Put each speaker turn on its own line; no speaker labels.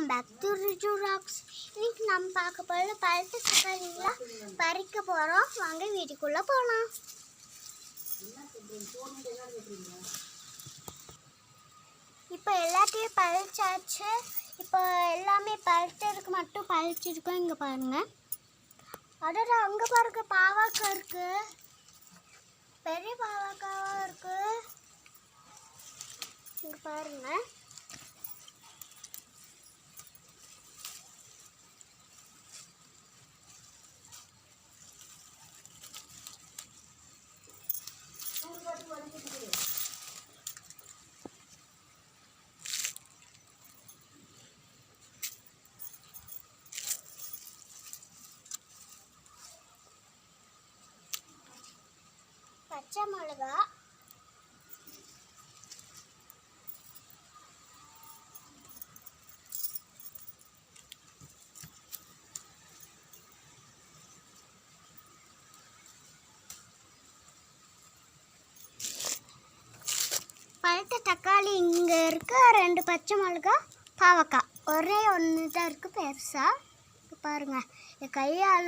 Welcome back to Riju rocks. இன்னைக்கு நம்ம பார்க்க போகிற பழுத்த தக்காளிங்களா பறிக்க போகிறோம். வாங்க வீட்டுக்குள்ளே போகலாம். இப்போ எல்லாத்தையும் பறிச்சாச்சு. இப்போ எல்லாமே பழுத்ததுக்கு மட்டும் பறிச்சிருக்கோம். இங்கே பாருங்கள். அதோட அங்கே பாருங்க பாவக்காய் இருக்குது. பெரிய பாவக்காவாக இருக்குது. இங்கே பாருங்கள். பச்சை மிளகா, பழுத்த தக்காளி இங்கே இருக்கு. 2 பச்சை மிளகா, பாவக்காய் ஒரே ஒன்று தான் இருக்குது பெருசாக. பாருங்கள் என் கையால்